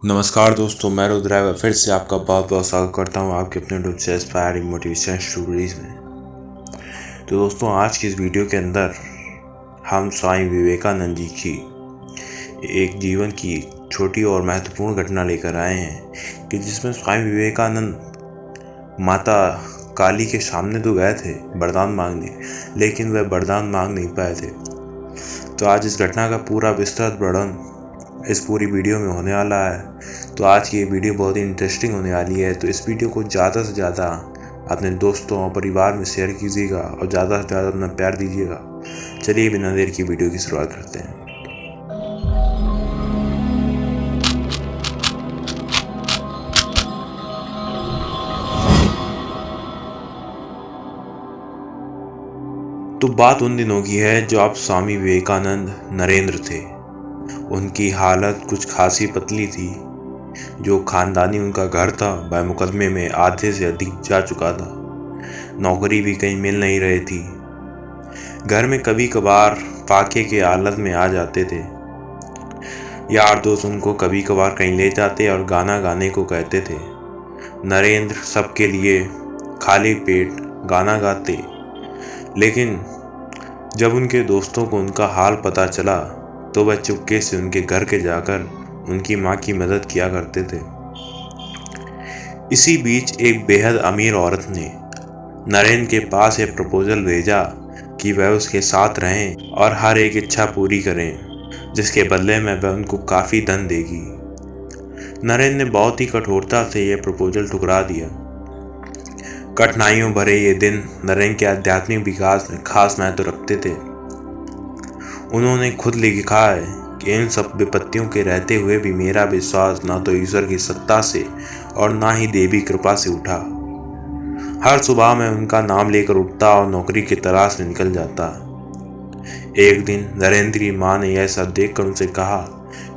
नमस्कार दोस्तों, मैं रुद्र फिर से आपका बहुत बहुत स्वागत करता हूँ आपके अपने YouTube channel inspiring motivation stories में। तो दोस्तों, आज की इस वीडियो के अंदर हम स्वामी विवेकानंद जी की एक जीवन की छोटी और महत्वपूर्ण घटना लेकर आए हैं कि जिसमें स्वामी विवेकानंद माता काली के सामने तो गए थे वरदान मांगने, लेकिन वह वरदान मांग नहीं पाए थे। तो आज इस घटना का पूरा विस्तृत वर्णन इस पूरी वीडियो में होने वाला है। तो आज की ये वीडियो बहुत ही इंटरेस्टिंग होने वाली है। तो इस वीडियो को ज़्यादा से ज़्यादा अपने दोस्तों और परिवार में शेयर कीजिएगा और ज़्यादा से ज़्यादा अपना प्यार दीजिएगा। चलिए बिना देर की वीडियो की शुरुआत करते हैं। तो बात उन दिनों की है जो आप स्वामी विवेकानंद नरेंद्र थे। उनकी हालत कुछ खासी पतली थी। जो खानदानी उनका घर था वह मुकदमे में आधे से अधिक जा चुका था। नौकरी भी कहीं मिल नहीं रही थी। घर में कभी कभार फाके के हालत में आ जाते थे। यार दोस्त उनको कभी कभार कहीं ले जाते और गाना गाने को कहते थे। नरेंद्र सबके लिए खाली पेट गाना गाते, लेकिन जब उनके दोस्तों को उनका हाल पता चला तो वह चुपके से उनके घर के जाकर उनकी माँ की मदद किया करते थे। इसी बीच एक बेहद अमीर औरत ने नरेंद्र के पास एक प्रपोजल भेजा कि वह उसके साथ रहें और हर एक इच्छा पूरी करें, जिसके बदले में वह उनको काफ़ी धन देगी। नरेंद्र ने बहुत ही कठोरता से यह प्रपोजल ठुकरा दिया। कठिनाइयों भरे ये दिन नरेंद्र के आध्यात्मिक विकास में खास महत्व रखते थे। उन्होंने खुद लिखा है कि इन सब विपत्तियों के रहते हुए भी मेरा विश्वास ना तो ईश्वर की सत्ता से और ना ही देवी कृपा से उठा। हर सुबह मैं उनका नाम लेकर उठता और नौकरी की तलाश में निकल जाता। एक दिन नरेंद्र की माँ ने यह सब देखकर उनसे कहा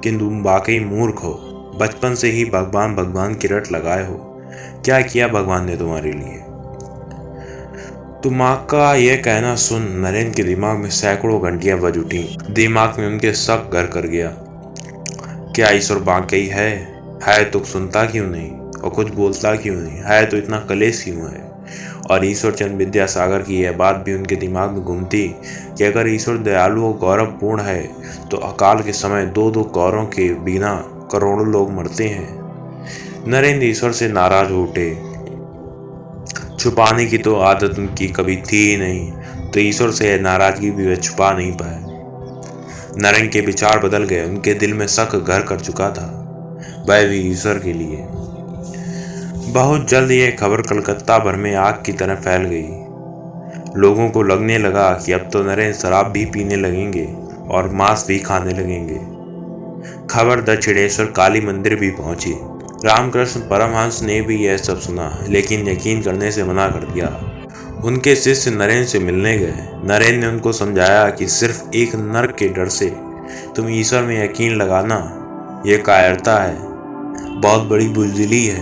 कि तुम वाकई मूर्ख हो। बचपन से ही भगवान की रट लगाए हो। क्या किया भगवान ने तुम्हारे लिए? तो माँ का यह कहना सुन नरेंद्र के दिमाग में सैकड़ों घंटियां बज उठी। दिमाग में उनके शक घर कर गया। क्या ईश्वर वाकई है तो सुनता क्यों नहीं और कुछ बोलता क्यों नहीं? है तो इतना कलेश क्यों है? और ईश्वर चंद्र विद्यासागर की यह बात भी उनके दिमाग में घूमती कि अगर ईश्वर दयालु और गौरवपूर्ण है तो अकाल के समय दो दो कौरों के बिना करोड़ों लोग मरते हैं। नरेंद्र ईश्वर से नाराज हो उठे। छुपाने की तो आदत उनकी कभी थी ही नहीं, तो ईश्वर से नाराजगी भी वे छुपा नहीं पाए। नरेंद्र के विचार बदल गए। उनके दिल में शक घर कर चुका था, वह भी ईश्वर के लिए। बहुत जल्द यह खबर कलकत्ता भर में आग की तरह फैल गई। लोगों को लगने लगा कि अब तो नरेंद्र शराब भी पीने लगेंगे और मांस भी खाने लगेंगे। खबर दक्षिणेश्वर काली मंदिर भी पहुंची। रामकृष्ण परमहंस ने भी यह सब सुना, लेकिन यकीन करने से मना कर दिया। उनके शिष्य नरेंद्र से मिलने गए। नरेंद्र ने उनको समझाया कि सिर्फ एक नर्क के डर से तुम ईश्वर में यकीन लगाना यह कायरता है, बहुत बड़ी बुज़दिली है।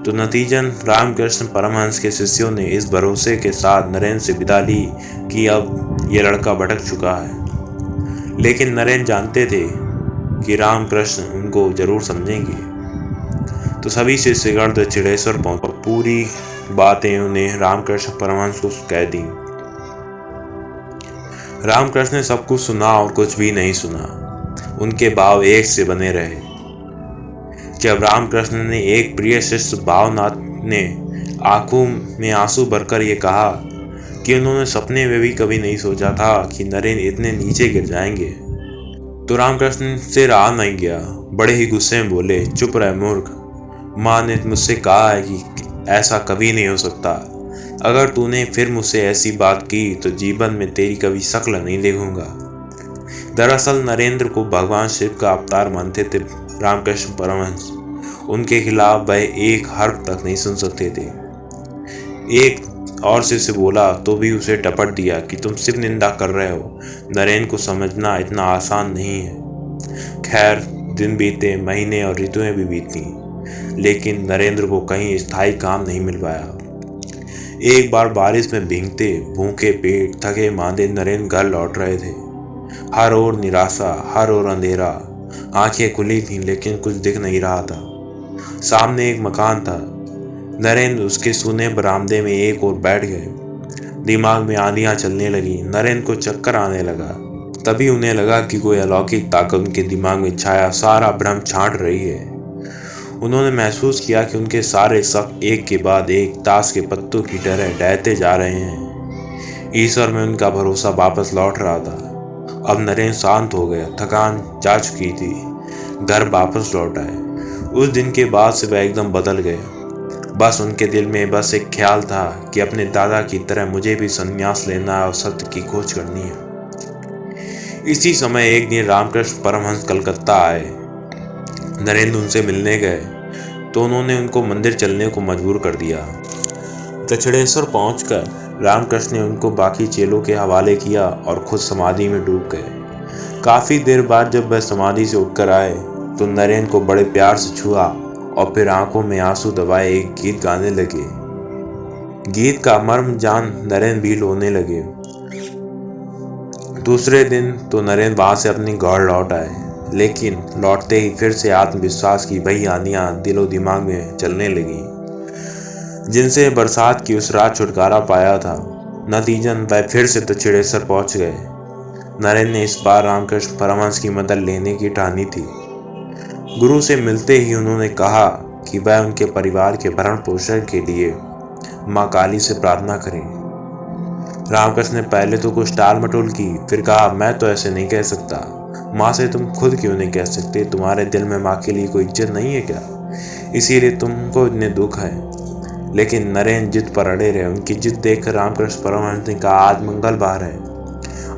तो नतीजन रामकृष्ण परमहंस के शिष्यों ने इस भरोसे के साथ नरेंद्र से विदा ली कि अब यह लड़का भटक चुका है। लेकिन नरेंद्र जानते थे कि रामकृष्ण उनको जरूर समझेंगे। तो सभी शिष्यगण दक्षिणेश्वर पहुंचे। पूरी बातें उन्हें रामकृष्ण परमहंस को कह दी। रामकृष्ण ने सब कुछ सुना और कुछ भी नहीं सुना। उनके भाव एक से बने रहे। जब रामकृष्ण ने एक प्रिय शिष्य भावनाथ ने आंखों में आंसू भरकर ये कहा कि उन्होंने सपने में भी कभी नहीं सोचा था कि नरेंद्र इतने नीचे गिर जाएंगे, तो रामकृष्ण से रहा नहीं गया। बड़े ही गुस्से में बोले, चुप रह मूर्ख। माँ ने मुझसे कहा है कि ऐसा कभी नहीं हो सकता। अगर तूने फिर मुझसे ऐसी बात की तो जीवन में तेरी कभी शक्ल नहीं देखूंगा। दरअसल नरेंद्र को भगवान शिव का अवतार मानते थे रामकृष्ण परमहंस। उनके खिलाफ वह एक हर्फ तक नहीं सुन सकते थे। एक और शिष्य बोला तो भी उसे टपट दिया कि तुम शिव निंदा कर रहे हो। नरेंद्र को समझना इतना आसान नहीं है। खैर, दिन बीते, महीने और ऋतुएं भी बीती, लेकिन नरेंद्र को कहीं स्थायी काम नहीं मिल पाया। एक बार बारिश में भीगते भूखे पेट थके मांदे नरेंद्र घर लौट रहे थे। हर ओर निराशा, हर ओर अंधेरा। आंखें खुली थीं लेकिन कुछ दिख नहीं रहा था। सामने एक मकान था। नरेंद्र उसके सूने बरामदे में एक और बैठ गए। दिमाग में आंधियां चलने लगी। नरेंद्र को चक्कर आने लगा। तभी उन्हें लगा कि कोई अलौकिक ताकत उनके दिमाग में छाया सारा भ्रम छांट रही है। उन्होंने महसूस किया कि उनके सारे शक एक के बाद एक ताश के पत्तों की तरह ढहते जा रहे हैं। ईश्वर में उनका भरोसा वापस लौट रहा था। अब नरेंद्र शांत हो गया। थकान जा चुकी थी। घर वापस लौट आए। उस दिन के बाद से वह एकदम बदल गए। बस उनके दिल में बस एक ख्याल था कि अपने दादा की तरह मुझे भी संन्यास लेना है और सत्य की खोज करनी है। इसी समय एक दिन रामकृष्ण परमहंस कलकत्ता आए। नरेंद्र उनसे मिलने गए तो उन्होंने उनको मंदिर चलने को मजबूर कर दिया। दक्षिणेश्वर पहुंचकर रामकृष्ण ने उनको बाकी चेलों के हवाले किया और खुद समाधि में डूब गए। काफी देर बाद जब वह समाधि से उठकर आए तो नरेंद्र को बड़े प्यार से छुआ और फिर आंखों में आंसू दबाए एक गीत गाने लगे। गीत का मर्म जान नरेंद्र भी रोने लगे। दूसरे दिन तो नरेंद्र वहां से अपनी गौर लौट आए, लेकिन लौटते ही फिर से आत्मविश्वास की वही आंधियां दिलो दिमाग में चलने लगी जिनसे बरसात की उस रात छुटकारा पाया था। नतीजन वह फिर से दक्षिणेश्वर पहुंच गए। नरेंद्र ने इस बार रामकृष्ण परमहंस की मदद लेने की ठानी थी। गुरु से मिलते ही उन्होंने कहा कि वह उनके परिवार के भरण पोषण के लिए माँ काली से प्रार्थना करें। रामकृष्ण ने पहले तो कुछ टाल मटोल की, फिर कहा मैं तो ऐसे नहीं कह सकता। माँ से तुम खुद क्यों नहीं कह सकते? तुम्हारे दिल में माँ के लिए कोई इज्जत नहीं है क्या? इसीलिए तुमको इतने दुख है। लेकिन नरेंद्र जिद पर अड़े रहे। उनकी जिद देखकर रामकृष्ण परमहंस ने कहा आज मंगलवार है,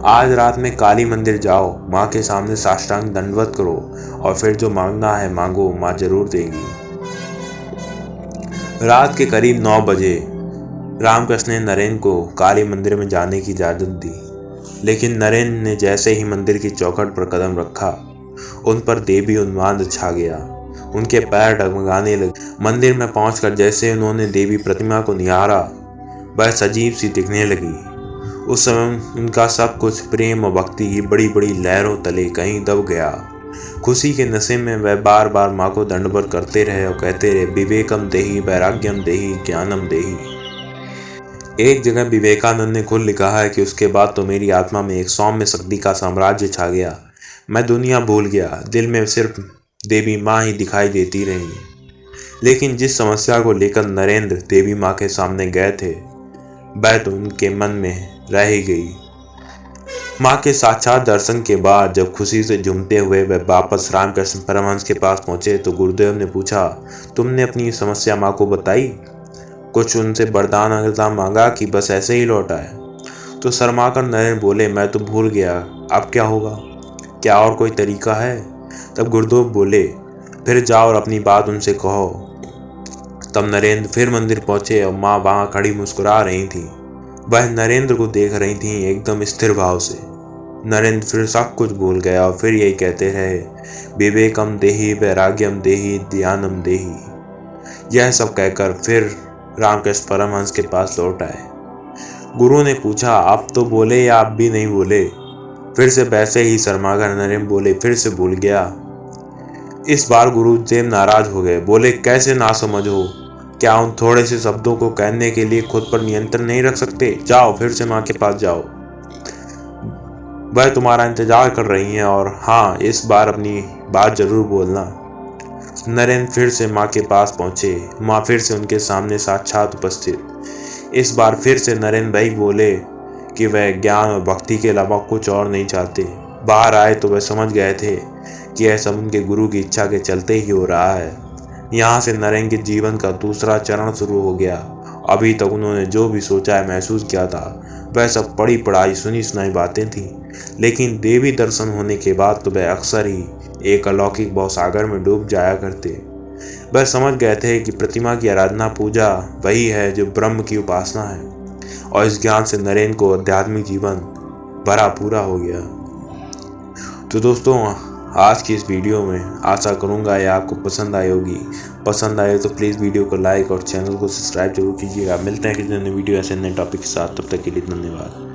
आज रात में काली मंदिर जाओ, माँ के सामने साष्टांग दंडवत करो और फिर जो मांगना है मांगो, माँ जरूर देगी। रात के करीब 9 बजे रामकृष्ण ने नरेंद्र को काली मंदिर में जाने की इजाजत दी। लेकिन नरेंद्र ने जैसे ही मंदिर की चौखट पर कदम रखा उन पर देवी उन्माद छा गया। उनके पैर डगमगाने लगे। मंदिर में पहुंचकर जैसे उन्होंने देवी प्रतिमा को निहारा वह सजीव सी दिखने लगी। उस समय उनका सब कुछ प्रेम और भक्ति की बड़ी बड़ी लहरों तले कहीं दब गया। खुशी के नशे में वह बार बार माँ को दंडवत करते रहे और कहते रहे विवेकम देहि वैराग्यम देहि ज्ञानम देहि। एक जगह विवेकानंद ने खुद लिखा है कि उसके बाद तो मेरी आत्मा में एक सौम्य शक्ति का साम्राज्य छा गया। मैं दुनिया भूल गया, दिल में सिर्फ देवी माँ ही दिखाई देती रही। लेकिन जिस समस्या को लेकर नरेंद्र देवी माँ के सामने गए थे वह तो उनके मन में रह ही गई। माँ के साक्षात दर्शन के बाद जब खुशी से झूमते हुए वह वापस रामकृष्ण परमहंस के पास पहुंचे तो गुरुदेव ने पूछा तुमने अपनी समस्या माँ को बताई? कुछ उनसे वरदान अग्रदान मांगा कि बस ऐसे ही लौट आए? तो शर्माकर नरेंद्र बोले मैं तो भूल गया, अब क्या होगा? क्या और कोई तरीका है? तब गुरुदेव बोले फिर जाओ और अपनी बात उनसे कहो। तब नरेंद्र फिर मंदिर पहुंचे और माँ वहां खड़ी मुस्कुरा रही थी। वह नरेंद्र को देख रही थी एकदम स्थिर भाव से। नरेंद्र फिर सब कुछ भूल गया और फिर यही कहते रहे विवेकम देहि वैराग्यम देहि ध्यानम देहि। यह सब कहकर फिर रामकृष्ण परमहंस के पास लौट आए। गुरु ने पूछा आप तो बोले या आप भी नहीं बोले? फिर से वैसे ही शर्माकर नरेंद्र बोले फिर से भूल गया। इस बार गुरुदेव नाराज हो गए। बोले कैसे ना समझ हो? क्या उन थोड़े से शब्दों को कहने के लिए खुद पर नियंत्रण नहीं रख सकते? जाओ फिर से माँ के पास जाओ, वह तुम्हारा इंतजार कर रही हैं और हाँ इस बार अपनी बात जरूर बोलना। नरेंद्र फिर से माँ के पास पहुंचे। माँ फिर से उनके सामने साक्षात उपस्थित। इस बार फिर से नरेंद्र भाई बोले कि वह ज्ञान और भक्ति के अलावा कुछ और नहीं चाहते। बाहर आए तो वह समझ गए थे कि यह सब उनके गुरु की इच्छा के चलते ही हो रहा है। यहाँ से नरेंद्र के जीवन का दूसरा चरण शुरू हो गया। अभी तक उन्होंने जो भी सोचा है महसूस किया था वह सब पढ़ी पढ़ाई सुनी सुनाई बातें थीं। लेकिन देवी दर्शन होने के बाद तो वह अक्सर ही एक अलौकिक भवसागर में डूब जाया करते। वह समझ गए थे कि प्रतिमा की आराधना पूजा वही है जो ब्रह्म की उपासना है और इस ज्ञान से नरेंद्र को आध्यात्मिक जीवन भरा पूरा हो गया। तो दोस्तों आज की इस वीडियो में आशा करूंगा यह आपको पसंद आई होगी। पसंद आए तो प्लीज़ वीडियो को लाइक और चैनल को सब्सक्राइब जरूर कीजिएगा। मिलते हैं किसी नए वीडियो ऐसे नए टॉपिक के साथ, तब तक के लिए धन्यवाद।